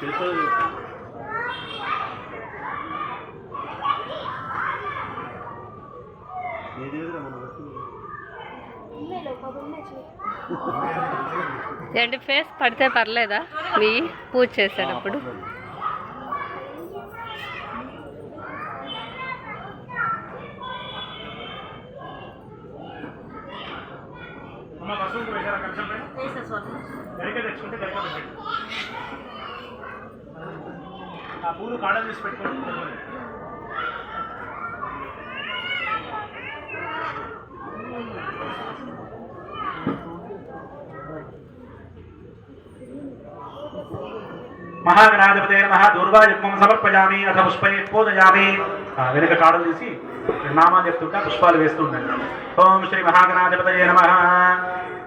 ఏంటి ఫేస్ పడితే పర్లేదా మీ పూజ చేసేటప్పుడు? పూలు కాడలు తీసి పెట్టుకోండి. महागणाधिपते नमः दूर्वायुग्मं समर्पयामि अथ पुष्पै पूजयामि। వెనక కాడలు తీసి నామాలు చెప్తుంటా పుష్పాలు వేస్తుండండి. ఓం శ్రీ మహాగణాధిపతయే నమః.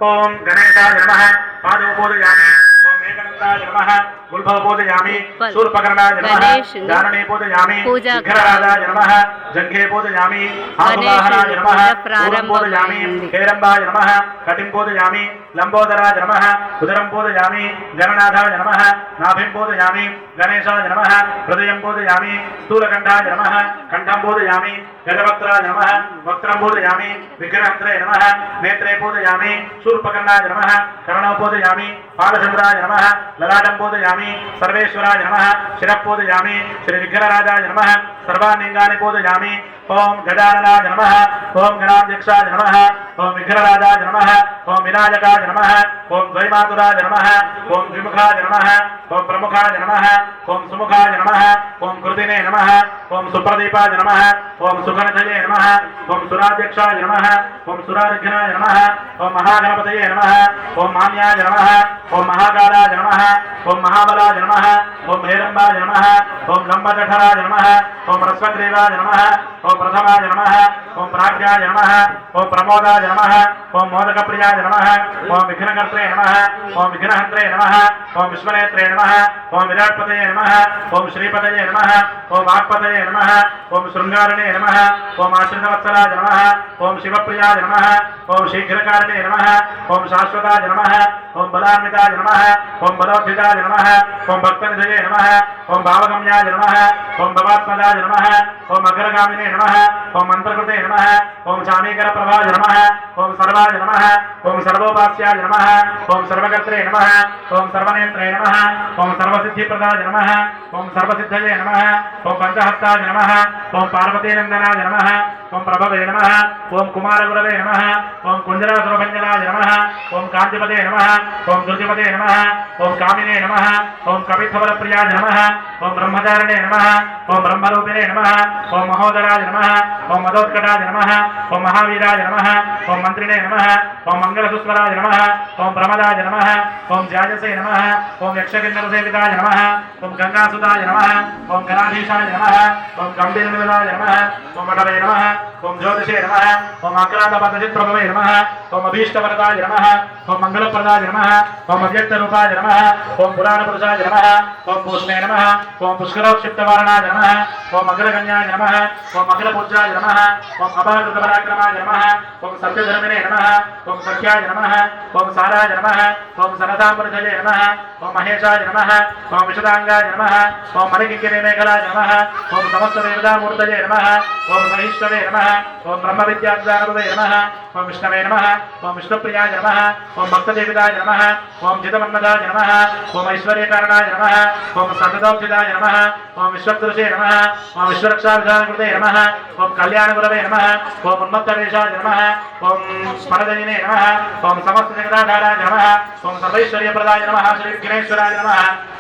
ఓం గణేశాయ నమః. పాదौ పూజయామి. ఓం ఏకదంతాయ నమః. గుల్భౌ పూజయామి. శూర్పకర్ణాయ నమః. జాననే పూజయామి. విఘ్నరాజాయ నమః. జంఘే పూజయామి. ఆకువాహనాయ నమః. పూర్వం పూజయామి. హేరంబాయ నమః. కటిం పూజయామి. లంబోదరాయ నమః. ఉదరం పూజయామి. గణనాథాయ నమః. నాభిం పూజయామి. గణేశాయ నమః. హృదయం పూజయామి. స్థూలకంఠాయ నమః. కంఠం పూజయామి. గజవక్త్రాయ నమః. వక్త్రం పూజయామి. విగ్రహంత్రే నమః. నేత్రే పూజయామి. శూర్పకర్ణాయ నమః. కర్ణౌ పూజయామి. పాదచంద్రాయ నమః. లలాటం పూజయామి. సర్వేశ్వరాయ నమః. శిరః పూజయామి. శ్రీ విఘ్నరాజాయ నమః. సర్వాన్నింగాని పూజయామి. ఓం గజాననాయ నమః. ఓం గణాధ్యక్షాయ నమః. ఓం విఘ్నరాజాయ నమః. ఓం వినాయకాయ నమః. ఓం ద్వైమాతురాయ నమః. ఓం ద్విముఖాయ నమః. ఓం ప్రముఖాయ నమః. ఓం సుముఖాయ నమః. ఓం కృతినే నమః. ఓం సుప్రదీపాయ నమః. ఓం సుగణజయే నమః. ఓం సురాధ్యక్షాయ నమః. ఓం సురారిఘ్నాయ నమః. ఓం మహాగణపతయే నమః. ఓం మాన్యాయ నమః. ఓం మహాకాలాయ నమః. ఓం మహాబలాయ నమః. ఓం హేరంబాయ నమః. ఓం లంబజఠరాయ నమః. ఓం రస్వగ్రీవాయ నమః. ఓం ప్రథమాయ నమః. ఓం ప్రాజ్ఞాయ నమః. ఓం ప్రమోదాయ నమః. ఓం మోదకప్రియాయ నమః. ఓం విఘ్నకర్త్రే నమః. ఓం విఘ్నహంత్రే నమః. ఓం విశ్వనేత్రే నమః. ఓం విరాట్పతయే నమః. ఓం శ్రీపతయే నమః. ఓం వాక్పతయే నమః. ఓం శృంగారిణే నమః. ఓం ఆశ్రితవత్సలాయ నమః. ఓం శివప్రియాయ నమః. ఓం శీఘ్రకారిణే నమః. ఓం శాశ్వతాయ నమః. ఓం బలాన్వితాయ నమః. ఓం బలోద్ధితాయ నమః. ఓం భక్తనిధయే నమః. ఓం భావగమ్యాయ నమః. ఓం భవాత్మదాయ నమః. ఓం అగ్రగామినే నమః. ఓం మంత్రకృతే నమః. ఓం చామీకర ప్రభాయ నమః. ఓం సర్వాయ నమః. ఓం సర్వోపాస్యాయ నమః. ఓం సర్వకర్త్రే నమః. ఓం సర్వనేత్రే నమః. ఓం సర్వసిద్ధిప్రదాయ నమః. ఓం సర్వసిద్ధయే నమః. ఓం పంచహస్తాయ నమః. ఓం పార్వతీనందనాయ నమః. ఓం ప్రభవే నమః. ఓం కుమారగురవే నమః. ఓం కుంజరాసురభంజనాయ నమః. ఓం కాంతిపతే నమః. ఓం దుర్జపతే నమః. ఓం కామినే నమః. ఓం కపిత్వరప్రియాయ నమః. ఓం బ్రహ్మచారిణే నమః. ఓం బ్రహ్మరూపిణే నమః. ఓం మహోదరాయ నమః. ఓం మదోత్కటాయ నమః. ఓం మహావీరాయ నమః. ఓం మంత్రిణే నమః. ఓం మంగళసుస్వరాయ నమః. ఓం ప్రమదాయ నమః. ఓం జాజసే నమః. ఓం యక్షకిన్నరసేవితాయ నమః. ఓం గంగాసుతాయ నమః. ఓం గణాధీశాయ నమః. ఓం గంభీరనిలయాయ నమః. ఓం వటవే నమః. ఓం జ్యోతిషే నమః. ఓం అక్రాంతపద్ధతిప్రభవే నమః. ఓం అభీష్టవరదాయ నమః. ఓం మంగళప్రదాయ నమః. ఓం అవ్యక్తరూపాయ నమః. ఓం పురాణపురుషాయ నమః. ఓం పూష్ణే నమః. ఓం పుష్కరోక్షిప్తవారణాయ నమః. ఓం అగ్రగణ్యాయ నమః. ఓం అఖిలపూజ్యాయ నమః. ఓం అపాకృతపరాక్రమాయ నమః. ఓం సత్యధర్మిణే నమః. ఓం సఖ్యాయ నమః. ఓం సారాయ నమః. ఓం సరసాంబుధయే నమః. ఓం మహేశాయ నమః. ఓం విశదాంగాయ నమః. ఓం మణికింకిరే మేఘలాయ నమః. ఓం సమస్త దేవతామూర్తయే నమః. ఓం సహిష్ణవే నమః. ఓం బ్రహ్మ విద్యాజ్ఞానపదే నమః. ఓం విష్ణవే నమః. ఓం విష్ణుప్రియాయ నమః. ఓం భక్తదేవితాయ నమః. ఓం జితమన్మదాయ నమః. ఓం ఐశ్వర్యకారణాయ నమః. ఓం సతతోక్షితాయ నమః. ఓం విశ్వక్దృశే నమః. ఓం విశ్వరక్షావిధానకృతే నమః. ఓం కళ్యాణగురవే నమః. ఓం ఉన్మత్తరేషాయ నమః. ఓం స్మరదయినే నమః. ఓం సమస్త జగదాధారాయ నమః. ఓం సర్వైశ్వర్యప్రదాయ నమః. శ్రీ విఘ్నేశ్వరాయ నమః.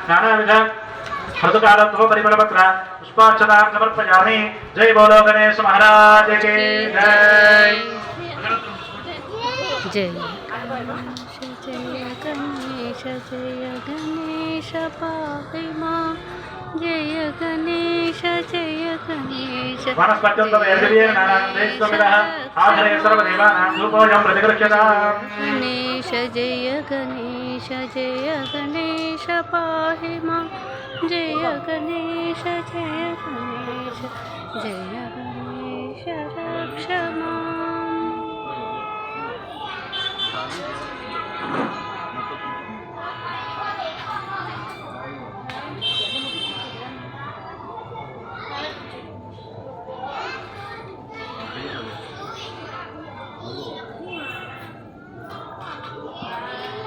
నానావిధ ऋतुकालत्व परिमलपत्र पुष्पाक्षतां समर्पयामि। जय बोलो गणेश महाराज की जय। जय गणेश जय गणेश पाहि मां। जय गणेश जय गणेश। वनस्पत्यन्तम यज्ञेन नानान्देशमिदः आधरे सर्वदेवानां धूपोऽयं प्रतिगृह्यताम्। गणेश जय गणेश जय गणेश पाहि मां। जय गणेश जय गणेश जय गणेश रक्ष माम्।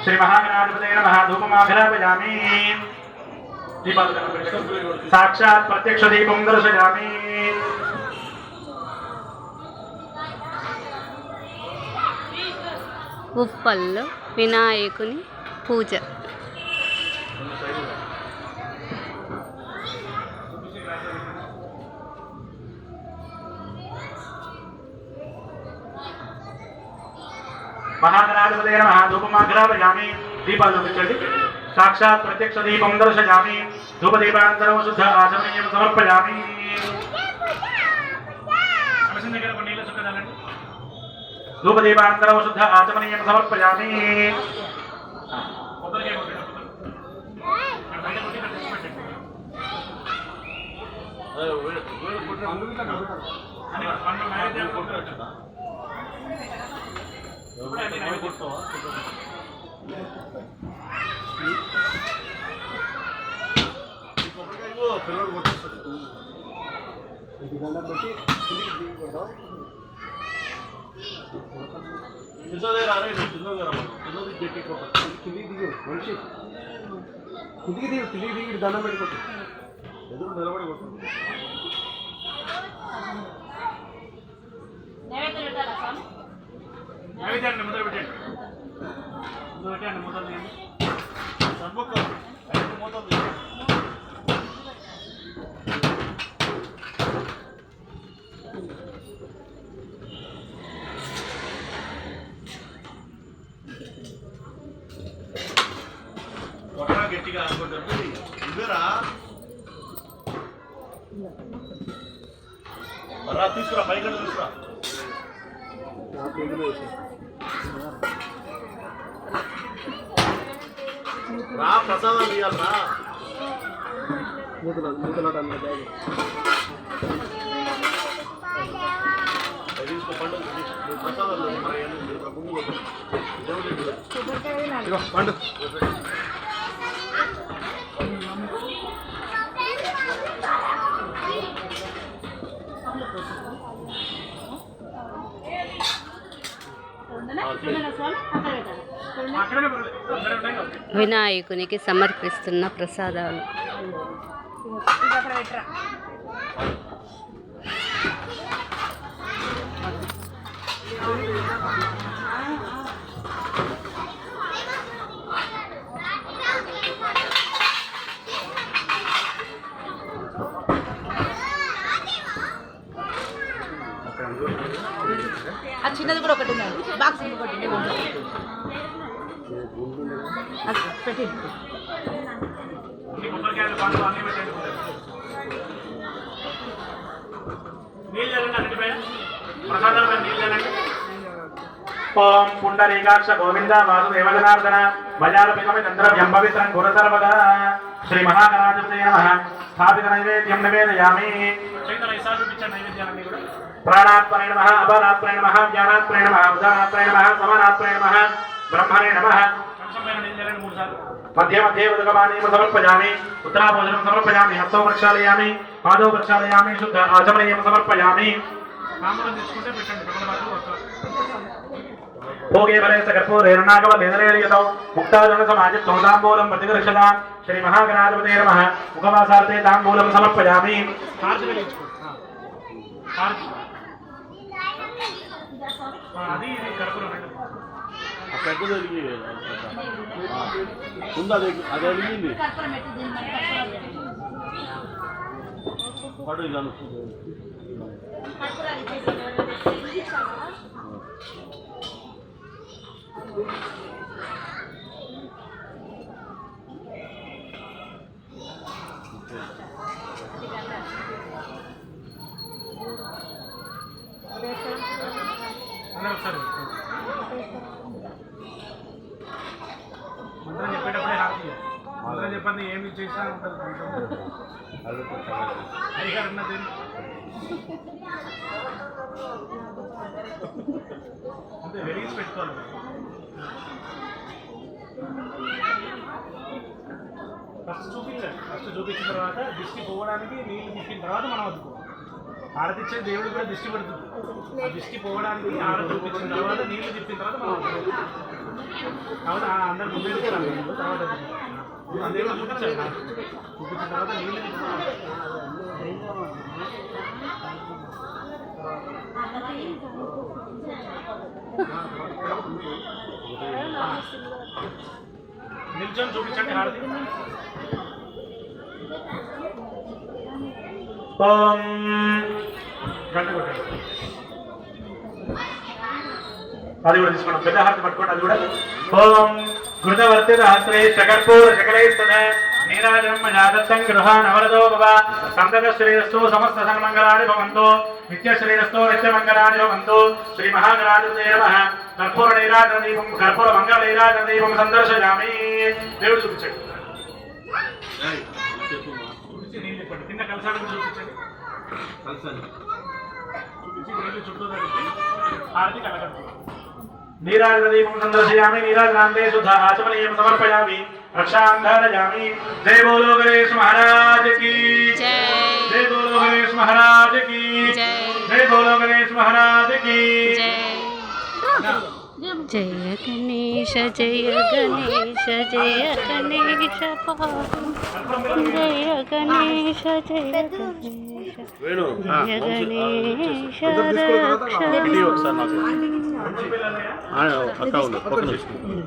श्री महागणाधिपतये नमः धूपमाघ्रापयामि साक्षात् प्रत्यक्ष दीपं दर्शयामि ఉప్పల్లో వినాయకుని పూజ. महागणाधिपतये नमः धूपमाघ्रापयामि दीपाలు చూపించండి साक्षात् प्रत्यक्ष दीपं दर्शयामि धूपदीपानन्तरं शुद्ध आचमनीयं समर्पयामि धूपदीपानन्तरं शुद्ध आचमनीयं समर्पयामि దండం పెట్టుకోండి ఎదురు నిలబడి కొట్టండి నైవేద్యాన్ని మొదలు పెట్టండి మొదలు గట్టిగా అనుకుంటారు ఇద్దరా రా తీసుకురా పైకి తీసుకురా రా ప్రసాదాలు ఇవ్వాలరా తీసుకో పండు ప్రసాదాలు పండు వినాయకునికి సమర్పిస్తున్న ప్రసాదాలు. ఆ చిన్నది కూడా ఒకటి బాక్స్ ఒకటి పెట్టి ओम पुंडरीकाक्ष गोविंद वासुदेव जनार्दन भजालपितमिन्द्रभ्यं पवित्रं कुरु सर्वदा श्री महागणाधिपतये नमः स्थापित नैवेद्यं निवेदयामि प्राणात्मने नमः अपारात्मने नमः ज्ञानात्मने नमः उदानात्मने नमः समानात्मने नमः ब्रह्मणे नमः मध्ये मध्ये उदकपानीयं समर्पयामि उत्तराभोजनं समर्पयामि हस्तौ प्रक्षालयामि पादौ प्रक्षालयामि शुद्ध आचमनीयं समर्पयामि भोगे भले सकर्पूरेणागवलेनरेयतौ मुक्ताजनसमाजित्तो ताम्बूलं प्रतिगृह्यता श्री महागणाधिपतये नमः मुखवासार्थे ताम्बूलं समर्पयामि అదే అడిగింది పడు ఇలా మంత్రం చెప్పేటప్పుడే హారతి మంత్రం చెప్పండి ఏమి చేసినా ఉంటుంది హరిగారు ఉన్నది అంతే వెలిగించి పెట్టుకోవాలి ఫస్ట్ చూపించాలి ఫస్ట్ చూపించిన తర్వాత దిష్టి పోవడానికి నీళ్ళు తిప్పిన తర్వాత మనం వద్దుకోవాలి హారతి ఇచ్చే దేవుడు కూడా దిష్టి పడుతుంది ఆ దిష్టి పోవడానికి హారతి చూపించిన తర్వాత నీళ్ళు తిప్పిన తర్వాత మనం వద్దుకోవాలి అవునా అందరు ముందే తీసుకోవాలి తర్వాత అదేమో చూపించాలి చూపించిన తర్వాత నీళ్ళు నిల్చొని చూపించండి హారతి ఓం గంట కొట్టండి అది కూడా తీసుకోండి పెద్ద హారతి పట్టుకోండి అది కూడా ఓం ఘృతవర్తిత హస్త్రే శకర్పూర శకలైస్తద నీరాజనం జాదత్తం గృహాన్ అవరదో భవ సంతత శ్రేయస్సు సమస్త సన్మంగళాని భవంతు నిత్య శ్రేయస్సు నిత్యమంగళాని భవంతు శ్రీ మహాగణాధిపతయే నమః కర్పూర నీరాజన దీపం కర్పూర మంగళ నీరాజన దీపం సందర్శయామి దేవుడు చూపించండి చూపించి నీళ్ళు ఇప్పండి కింద కలసాలను చూపించండి చూపించి నీళ్ళు చుట్టూ హారతి కలగండి नीराजदीपं संदर्शयामि नीराजनान्ते शुद्ध आचमनीयं समर्पयामि रक्षां धारयामि जय बोलो गणेश महाराज की जय बोलो गणेश महाराज की जय बोलो गणेश महाराज की जय गणेश जय गणेश जय गणेश जय गणेश जय गणेश जय गणेश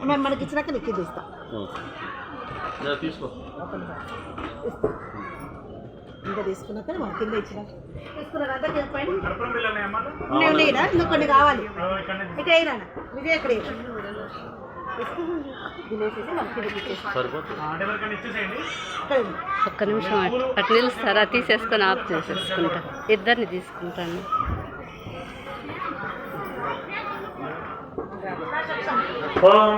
మేము మనకి ఇచ్చినాక నీకు ఇది ఇస్తాం తీసుకో ఇంకా తీసుకున్నాక మన కింద ఇచ్చినాక తీసుకున్నారంతా చెప్పండి కర్పూరం బిళ్ళనే అమ్మ నేను లేనా ఇంకా కొన్ని కావాలి ఇక్కడ అయినా విజయ్ ఇక్కడ తినేసేసి మన కింద ఇచ్చేస్తాం సరిపోతుంది అంటే ఎవరికైనా ఇచ్చేసేయండి ఇక్కడ ఉంది. ఒక్క నిమిషం అటు నిలుస్తారా తీసేసుకొని ఆఫ్ చేసేసుకుంటా ఇద్దరిని తీసుకుంటాను ఓం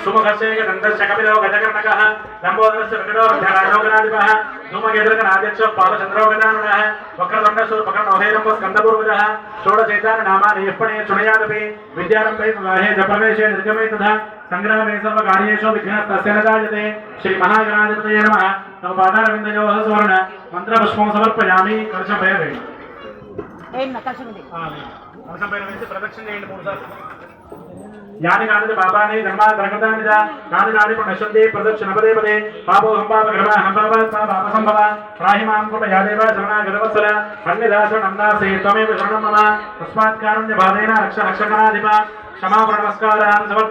సుముఖస్య దంతస్య కపిలో గజకర్ణకః లంబోదరస్య వెంకటో ధ్యానయోగనాధిపః ధూమకేతుర్గణాధ్యక్ష పాలచంద్రో గజాననః వక్రతుండస్సు వక్రనోహేరంబో స్కందపూర్వజః షోడశైతాని నామాని యప్పణే చుణయాదపి విద్యారంభే వివాహే జప్రవేశే నిర్గమే తథా సంగ్రామే సర్వకార్యేషు విఘ్నస్తస్య న జాయతే శ్రీ మహాగణాధిపతయే నమః తమ పాదారవిందయోః సువర్ణ మంత్రపుష్పం సమర్పయామి కలశం పైన వేయండి ఏం నా కలిసి ఉంది కలశం పైన వేసి ప్రదక్షిణ చేయండి 3 సార్లు यानि कानि पापानि धर्मानि प्रकृतानि च कानि नानि पुण्यशन्ति प्रदक्षिण पदे पदे पापो हम्पापकर्म हम्पापात्मा पापसम्भव त्राहि मां कृपया देव शरणागतवत्सल अन्यदाशरणं नास्ति त्वमेव शरणं मम तस्मात् कारुण्यभावेन रक्ष रक्षकनाधिप क्षमापण नमस्कारान् समर्पयामि।